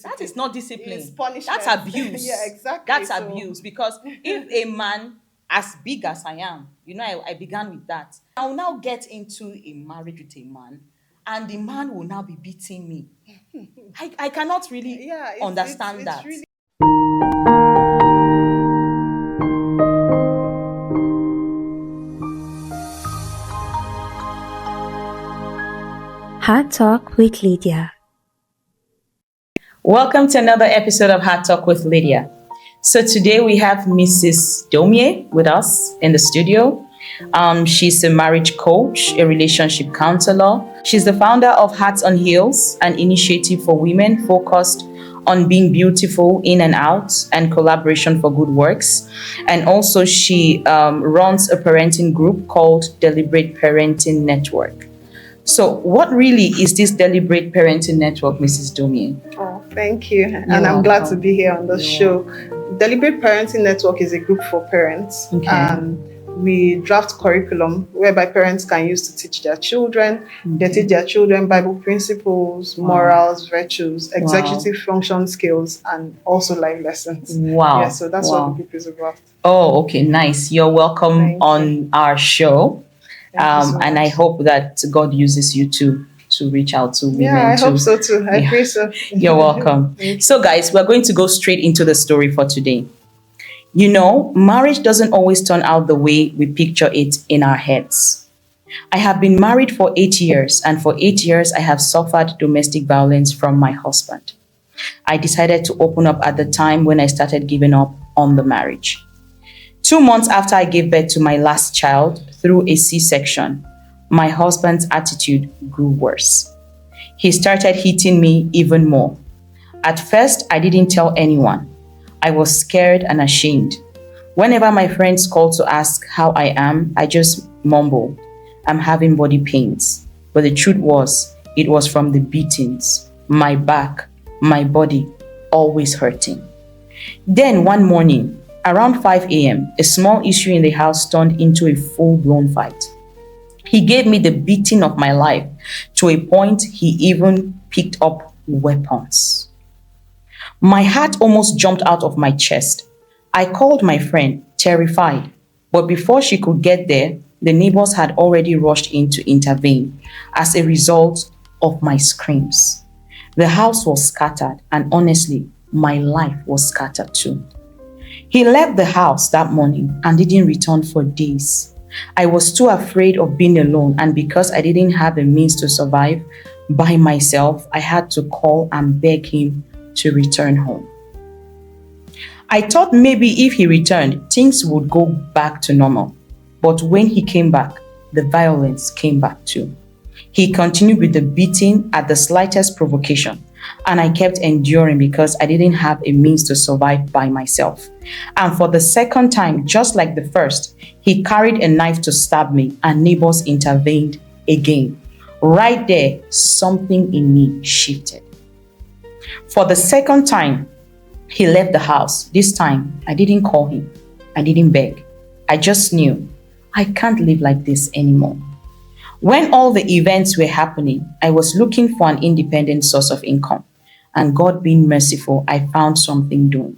That discipline. is not It's discipline. punishment. That's abuse. Yeah, exactly. That's So abuse. Because if a man as big as I am, I began with that. I will now get into a marriage with a man, and the man will now be beating me. I cannot really yeah, understand it's that. really Hard Talk with Lydia. Welcome to another episode of Hard Talk with Lydia. So today we have Mrs. Domie with us in the studio. She's a marriage coach, a relationship counselor. She's the founder of Hearts on Heels, an initiative for women focused on being beautiful in and out and collaboration for good works. And also she runs a parenting group called Deliberate Parenting Network. So what really is this Deliberate Parenting Network, Mrs. Domie? Oh, thank you. And You're I'm glad to welcome. be here on the You're show. Deliberate Parenting Network is a group for parents. Okay. And we draft curriculum whereby parents can use to teach their children. They teach their children Bible principles, morals, virtues, executive function skills, and also life lessons. Wow. Yeah, so that's what the group is about. Oh, okay, nice. You're welcome Thank on our show. Thank you so And I much. hope that God uses you to reach out to women. Yeah, I too. hope so too. I Yeah. pray so. You're welcome. So, guys, we're going to go straight into the story for today. Marriage doesn't always turn out the way we picture it in our heads. I have been married for 8 years, and for 8 years, I have suffered domestic violence from my husband. I decided to open up at the time when I started giving up on the marriage. 2 months after I gave birth to my last child through a C-section, my husband's attitude grew worse. He started hitting me even more. At first, I didn't tell anyone. I was scared and ashamed. Whenever my friends called to ask how I am, I just mumble, I'm having body pains. But the truth was, it was from the beatings, my back, my body, always hurting. Then one morning, around 5 a.m., a small issue in the house turned into a full-blown fight. He gave me the beating of my life, to a point he even picked up weapons. My heart almost jumped out of my chest. I called my friend, terrified, but before she could get there, the neighbors had already rushed in to intervene as a result of my screams. The house was scattered, and honestly, my life was scattered too. He left the house that morning and didn't return for days. I was too afraid of being alone, and because I didn't have a means to survive by myself, I had to call and beg him to return home. I thought maybe if he returned, things would go back to normal. But when he came back, the violence came back too. He continued with the beating at the slightest provocation, and I kept enduring because I didn't have a means to survive by myself. And for the second time, just like the first, he carried a knife to stab me, and neighbors intervened again. Right there, something in me shifted. For the second time, he left the house. This time, I didn't call him. I didn't beg. I just knew I can't live like this anymore. When all the events were happening, I was looking for an independent source of income. And God being merciful, I found something doing.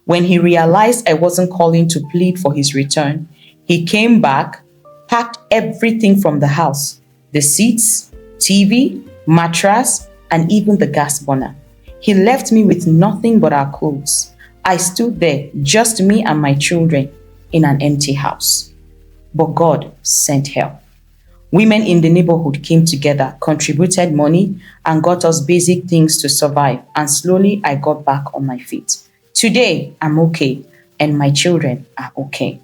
When he realized I wasn't calling to plead for his return, he came back, packed everything from the house, the seats, TV, mattress, and even the gas burner. He left me with nothing but our clothes. I stood there, just me and my children, in an empty house. But God sent help. Women in the neighborhood came together, contributed money, and got us basic things to survive. And slowly, I got back on my feet. Today, I'm okay, and my children are okay.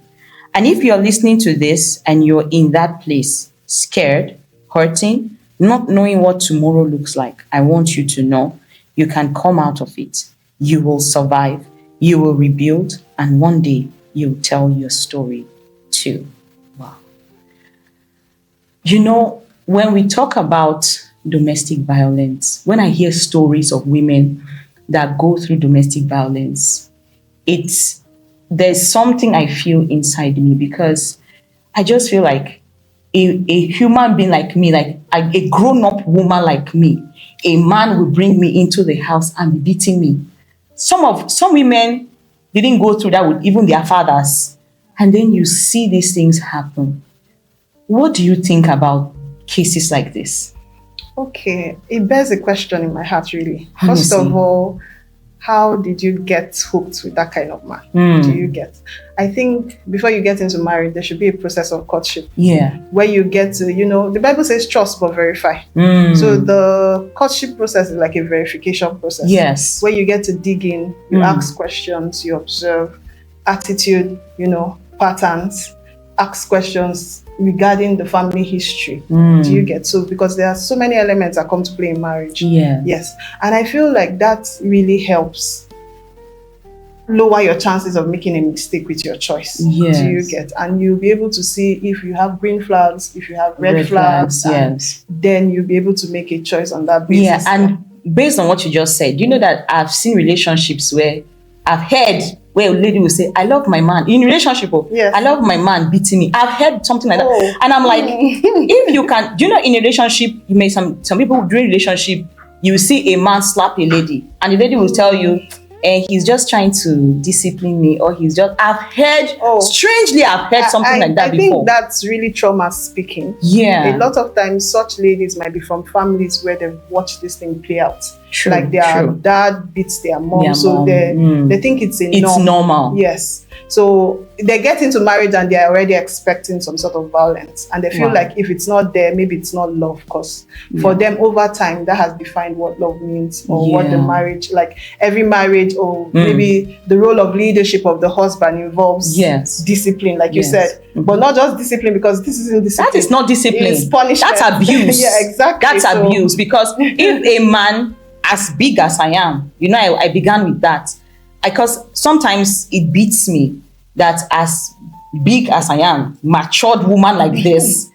And if you're listening to this and you're in that place, scared, hurting, not knowing what tomorrow looks like, I want you to know you can come out of it. You will survive, you will rebuild, and one day you'll tell your story too. Wow. When we talk about domestic violence, when I hear stories of women that go through domestic violence, there's something I feel inside me, because I just feel like a human being like me, like a grown-up woman like me, a man will bring me into the house and be beating me. Some women didn't go through that with even their fathers. And then you see these things happen. What do you think about cases like this? Okay, it bears a question in my heart, really. First Honestly. of all, how did you get hooked with that kind of man? Do you get? I think before you get into marriage, there should be a process of courtship Yeah. where you get to, the Bible says trust but verify. So the courtship process is like a verification process. Yes. Where you get to dig in, you ask questions, you observe attitude, patterns, ask questions regarding the family history. Do you get? So because there are so many elements that come to play in marriage. Yeah. Yes. And I feel like that really helps lower your chances of making a mistake with your choice. Yes. Do you get? And you'll be able to see if you have green flags, if you have red flags, and yes. then you'll be able to make a choice on that basis. Yeah, and based on what you just said, you know that I've seen relationships where I've heard where a lady will say, I love my man. In relationship, Yes. I love my man beating me. I've heard something like Oh. that. And I'm like, if you can, in a relationship, you may some people during relationship, you see a man slap a lady, and the lady will tell you, and he's just trying to discipline me, or I've heard, strangely, I've heard something like that before. I think that's really trauma speaking. Yeah. A lot of times, such ladies might be from families where they've watched this thing play out. True, like their true. dad beats their mom, Their so mom, they think it's a norm. It's normal. Yes. So they get into marriage and they're already expecting some sort of violence. And they feel Wow. like if it's not there, maybe it's not love. Because for them, over time, that has defined what love means, or what the marriage, like every marriage, or maybe the role of leadership of the husband involves discipline, like you said. But not just discipline, because this isn't discipline. That is not discipline. It's punishment. That's abuse. Yeah, exactly. That's abuse. Because if a man as big as I am, I began with that. Because sometimes it beats me that as big as I am, matured woman like this,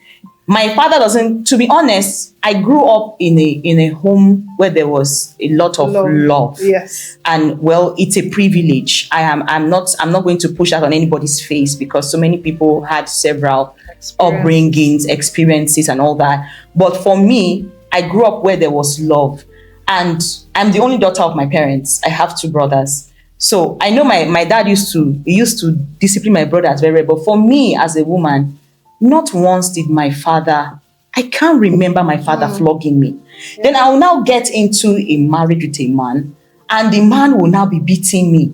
my father doesn't, to be honest, I grew up in a home where there was a lot of love. Yes. And it's a privilege. I'm not going to push that on anybody's face, because so many people had several upbringings, experiences and all that. But for me, I grew up where there was love. And I'm the only daughter of my parents. I have two brothers. So I know my dad used to discipline my brothers very well. But for me as a woman, not once did my father, I can't remember my father flogging me. Yeah. Then I will now get into a marriage with a man, and the man will now be beating me.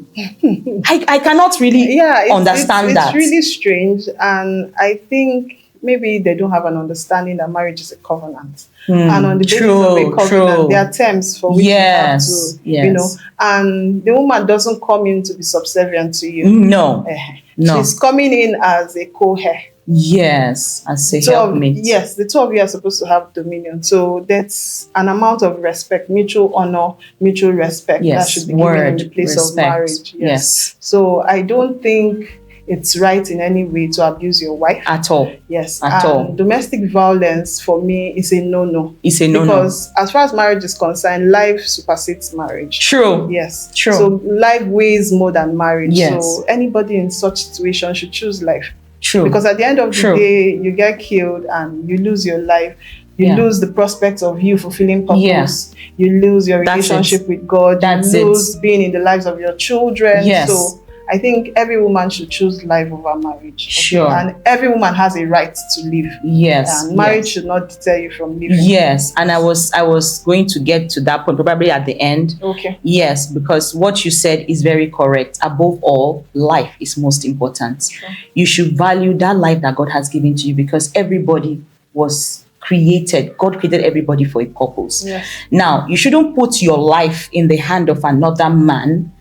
I cannot really understand that. It's really strange. And I think maybe they don't have an understanding that marriage is a covenant. And on the basis of a covenant, there are terms for which you have to, and the woman doesn't come in to be subservient to you. No. She's coming in as a co-heir. Yes, as a helpmate. Yes, the two of you are supposed to have dominion. So that's an amount of respect, mutual honor, mutual respect that should be given in the place of marriage. Yes. So I don't think it's right in any way to abuse your wife. At all. Yes. At all. Domestic violence for me is a no-no. It's a no-no. Because as far as marriage is concerned, life supersedes marriage. True. Yes. True. So life weighs more than marriage. Yes. So anybody in such situation should choose life. True. Because at the end of the day, you get killed and you lose your life. You lose the prospects of you fulfilling purpose. You lose your relationship with God. You lose being in the lives of your children. Yes. So I think every woman should choose life over marriage. Sure. And every woman has a right to live. Yes. And marriage should not deter you from living. Yes. And I was going to get to that point probably at the end. Okay. Yes, because what you said is very correct. Above all, life is most important. Sure. You should value that life that God has given to you, because everybody was created. God created everybody for a purpose. Yes. Now, you shouldn't put your life in the hand of another man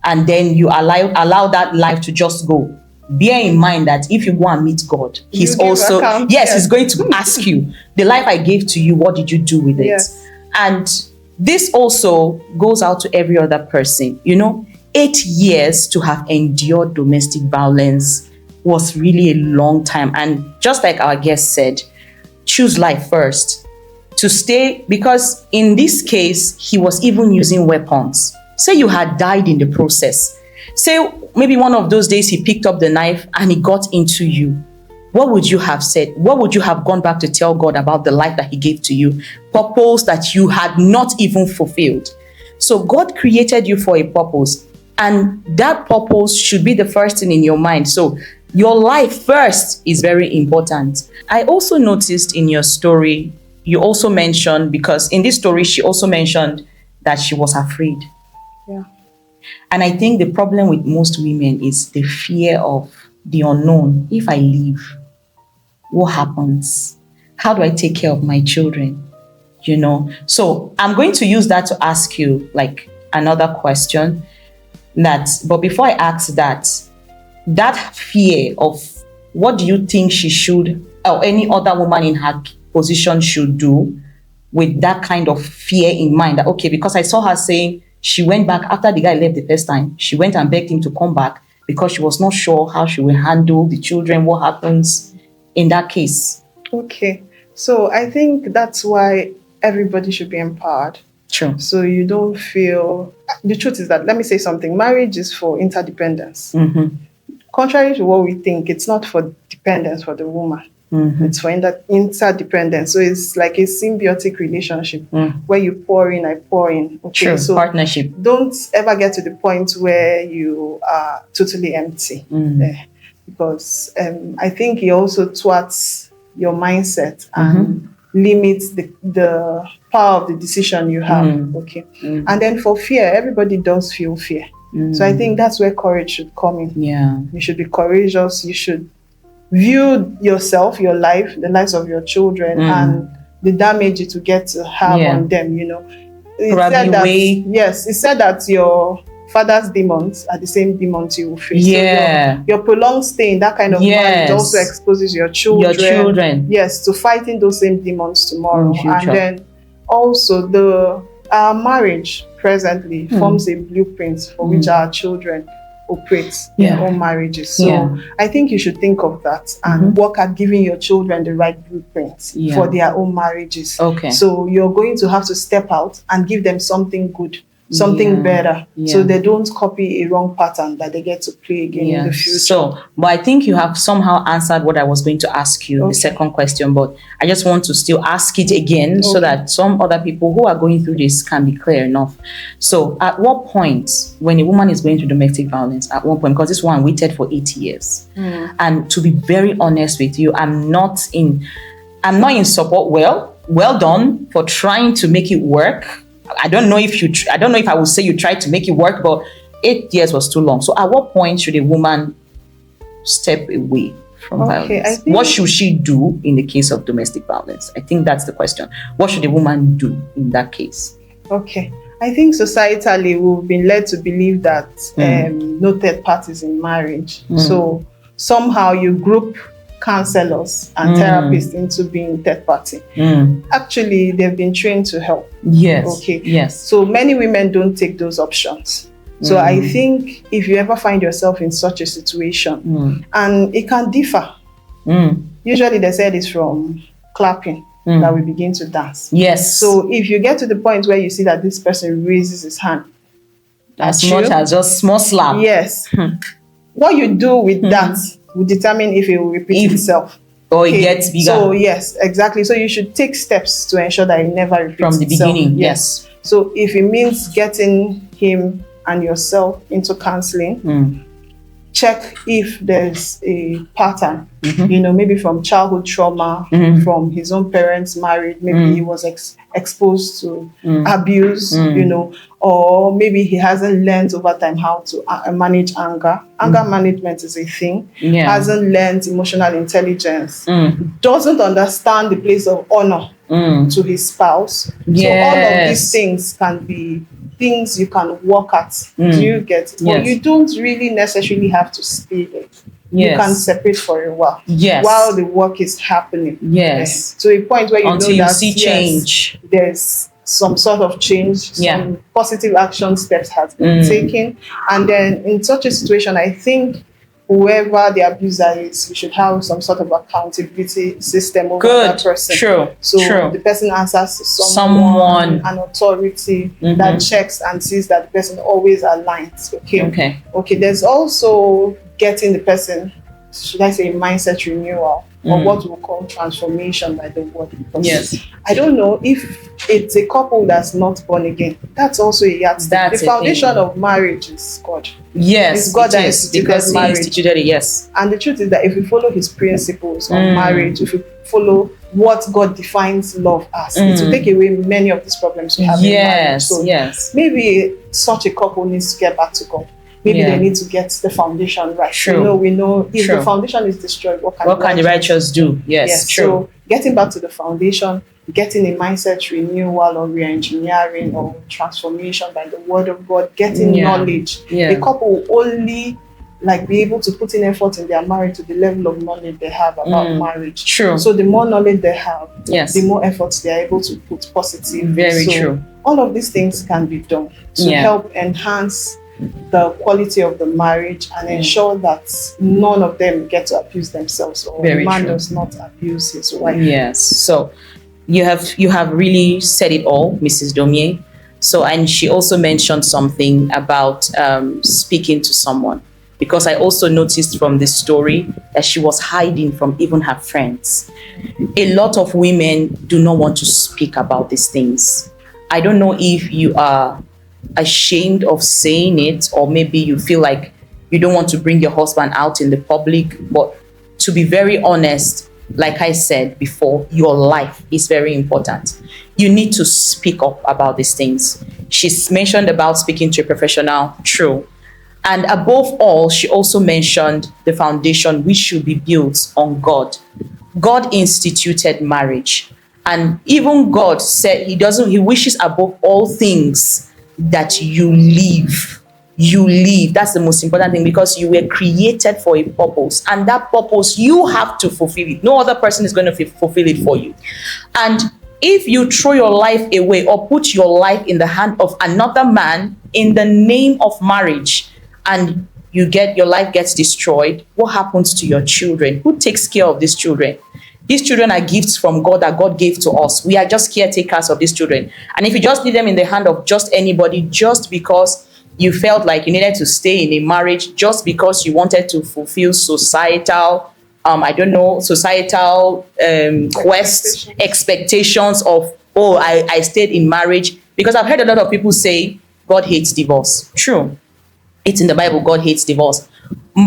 and then you allow that life to just go. Bear in mind that if you go and meet God, he's also, he's going to ask you, the life I gave to you, what did you do with it? Yes. And this also goes out to every other person. 8 years to have endured domestic violence was really a long time. And just like our guest said, choose life first to stay, because in this case, he was even using weapons. Say you had died in the process. Say maybe one of those days he picked up the knife and he got into you. what would you have said? What would you have gone back to tell God about the life that he gave to you? Purpose that you had not even fulfilled. So God created you for a purpose, and that purpose should be the first thing in your mind. So your life first is very important. I also noticed in your story, you also mentioned, because in this story, she also mentioned that she was afraid. Yeah. And I think the problem with most women is the fear of the unknown. If I leave, what happens? How do I take care of my children? You know, so I'm going to use that to ask you like another question. But before I ask that, that fear of what do you think she should, or any other woman in her position should do with that kind of fear in mind, that okay, because I saw her saying she went back after the guy left the first time, she went and begged him to come back because she was not sure how she will handle the children. What happens in that case? Okay, so I think that's why everybody should be empowered. True. So you don't feel, the truth is that, let me say something, marriage is for interdependence. Mm-hmm. Contrary to what we think, it's not for dependence for the woman. Mm-hmm. It's for interdependence. So it's like a symbiotic relationship where you pour in, I pour in. Okay, True. so Partnership. don't ever get to the point where you are totally empty. Because I think it also thwarts your mindset and limits the power of the decision you have. Okay. And then for fear, everybody does feel fear. So I think that's where courage should come in. Yeah. You should be courageous. You should view yourself, your life, the lives of your children, and the damage it will get to have on them, you know. It said that your father's demons are the same demons you will face. Yeah. So your prolonged stay in that kind of marriage also exposes your children. Yes, to fighting those same demons tomorrow. And then also our marriage presently forms a blueprint for which our children operate their own marriages. So I think you should think of that and work at giving your children the right blueprint for their own marriages. Okay. So you're going to have to step out and give them something good, something better, so they don't copy a wrong pattern that they get to play again in the future. So, but I think you have somehow answered what I was going to ask you, the second question, but I just want to still ask it again so that some other people who are going through this can be clear enough. So at what point, when a woman is going through domestic violence, at one point, because this one waited for 8 years, and to be very honest with you, I'm not in support. Well done for trying to make it work. I don't know if I would say you tried to make it work, but 8 years was too long. So at what point should a woman step away from violence? What should she do in the case of domestic violence? I think that's the question. What should a woman do in that case? Okay. I think societally we've been led to believe that no third parties in marriage. So somehow you group counselors and therapists into being third party. Actually, they've been trained to help. Yes. Okay. Yes. So many women don't take those options. So I think if you ever find yourself in such a situation, and it can differ. Usually they said it's from clapping that we begin to dance. Yes. So if you get to the point where you see that this person raises his hand, as much as just small slap. Yes. What you do with that will determine if it will repeat itself. Or it gets bigger. So yes, exactly. So you should take steps to ensure that it never repeats from the beginning. Yes. So if it means getting him and yourself into counseling, check if there's a pattern, maybe from childhood trauma, from his own parents' marriage, maybe he was exposed to abuse, or maybe he hasn't learned over time how to manage anger. Anger management is a thing. Hasn't learned emotional intelligence, doesn't understand the place of honor to his spouse. So all of these things can be things you can work at. Do you get it? But you don't really necessarily have to stay there. You can separate for a while while the work is happening. To a point where until you see change. There's some sort of change, some positive action steps has been taken. And then in such a situation, I think whoever the abuser is, we should have some sort of accountability system over that person. So the person answers to someone, an authority that checks and sees that the person always aligns. Okay. There's also getting the person should I say, mindset renewal, or what we call transformation by the word. Because Yes. I don't know if it's a couple that's not born again. That's also a yardstick. That's The a foundation thing. of marriage is God. Yes, It's God it that is, instituted because marriage. he instituted it. Yes. And the truth is that if we follow his principles on marriage, if we follow what God defines love as, it will take away many of these problems we have in marriage. Yes. So Yes. maybe such a couple needs to get back to God. Maybe Yeah. they need to get the foundation right. True. We know if True. the foundation is destroyed, what What can the righteous do? Yes, true. So getting back to the foundation, getting a mindset renewal or re-engineering or transformation by the word of God, getting knowledge. Yeah. A couple will only like be able to put in effort in their marriage to the level of knowledge they have about marriage. True. So the more knowledge they have, Yes. the more efforts they are able to put positive. Very true. All of these things can be done to help enhance the quality of the marriage and ensure that none of them get to abuse themselves, or the man does not abuse his wife. Yes. So you have really said it all, Mrs. Domier. So, and she also mentioned something about speaking to someone, because I also noticed from this story that she was hiding from even her friends. A lot of women do not want to speak about these things. I don't know if you are ashamed of saying it, or maybe you feel like you don't want to bring your husband out in the public. But to be very honest, like I said before, your life is very important. You need to speak up about these things. She's mentioned about speaking to a professional. True. And above all, she also mentioned the foundation which should be built on God. God instituted marriage. And even God said he wishes above all things that you live. You live. That's the most important thing, because you were created for a purpose, and that purpose you have to fulfill it. No other person is going to fulfill it for you. And if you throw your life away or put your life in the hand of another man in the name of marriage, and your life gets destroyed, what happens to your children? Who takes care of these children? These children are gifts from God that God gave to us. We are just caretakers of these children. And if you just leave them in the hand of just anybody, just because you felt like you needed to stay in a marriage, just because you wanted to fulfill societal, expectations of, oh, I stayed in marriage. Because I've heard a lot of people say God hates divorce. True. It's in the Bible, God hates divorce.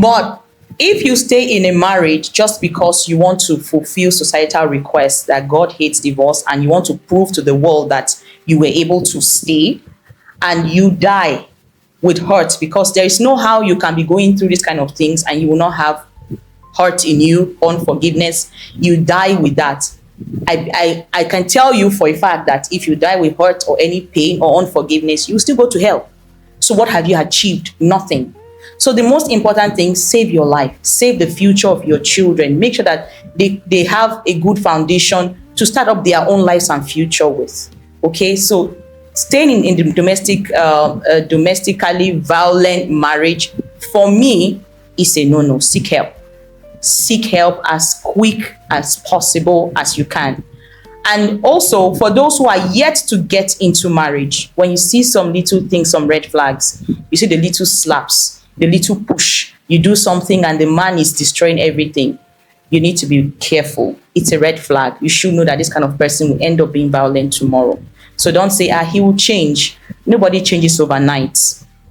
But if you stay in a marriage just because you want to fulfill societal requests that God hates divorce, and you want to prove to the world that you were able to stay, and you die with hurt, because there is no how you can be going through these kind of things and you will not have hurt in you, unforgiveness, you die with that. I can tell you for a fact that if you die with hurt or any pain or unforgiveness, you still go to hell. So what have you achieved? Nothing. So the most important thing, save your life, save the future of your children. Make sure that they have a good foundation to start up their own lives and future with. Okay, so staying in the domestically violent marriage, for me, is a no-no. Seek help. Seek help as quick as possible as you can. And also, for those who are yet to get into marriage, when you see some little things, some red flags, you see the little slaps, the little push, you do something and the man is destroying everything, you need to be careful. It's a red flag. You should know that this kind of person will end up being violent tomorrow. So don't say, he will change. Nobody changes overnight.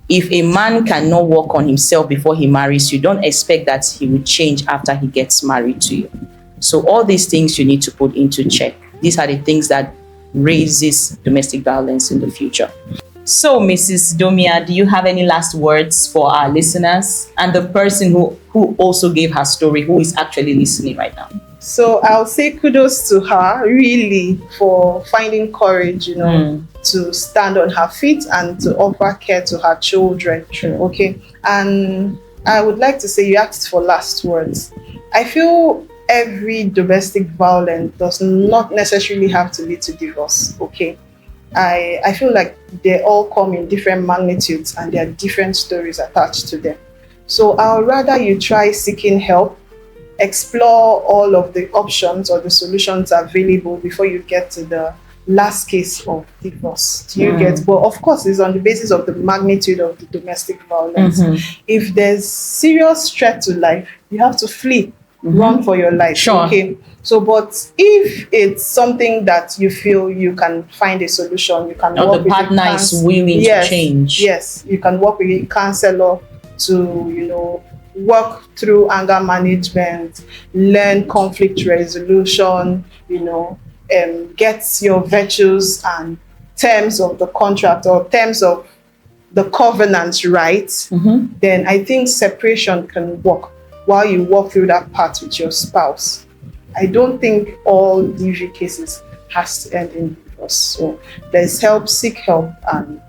If a man cannot work on himself before he marries you, don't expect that he will change after he gets married to you. So all these things you need to put into check. These are the things that raises domestic violence in the future. So, Mrs. Domia, do you have any last words for our listeners and the person who also gave her story, who is actually listening right now? So I'll say kudos to her, really, for finding courage, to stand on her feet and to offer care to her children. True. Okay. And I would like to say, you asked for last words. I feel every domestic violence does not necessarily have to lead to divorce. Okay. I feel like they all come in different magnitudes and there are different stories attached to them. So I'll rather you try seeking help, explore all of the options or the solutions available before you get to the last case of divorce. Do you get? But of course, it's on the basis of the magnitude of the domestic violence. If there's serious threat to life, you have to flee, run for your life. Sure. Okay. So, but if it's something that you feel you can find a solution, you can Or work the with partner is willing to change. Yes, you can work with a counselor to, work through anger management, learn conflict resolution, get your virtues and terms of the contract or terms of the covenant right, then I think separation can work while you walk through that path with your spouse. I don't think all DV cases has to end in divorce. So there's help, seek help, and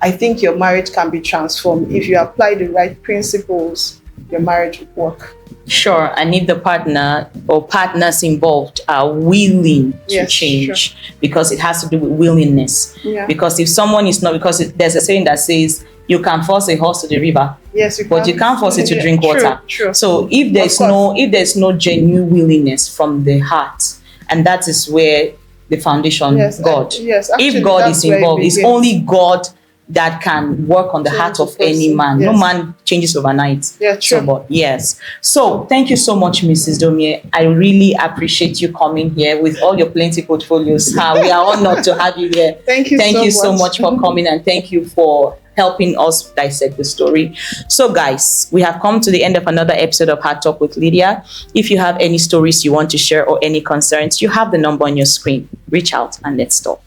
I think your marriage can be transformed. If you apply the right principles, your marriage will work. Sure, and if the partner or partners involved are willing to change, because it has to do with willingness. Yeah. Because if someone is not, because there's a saying that says, you can force a horse to the river, yes, but you can't force it to drink water. True. So if there's no genuine willingness from the heart, and that is where the foundation, God. Yes, if God is involved, it's only God that can work on the heart of any man. No man changes overnight. Yeah, true. So, but yes. So thank you so much, Mrs. Domie. I really appreciate you coming here with all your plenty portfolios. We are honored to have you here. Thank you so much for coming, and thank you for helping us dissect the story. So guys, we have come to the end of another episode of Hard Talk with Lydia. If you have any stories you want to share or any concerns, you have the number on your screen. Reach out and let's talk.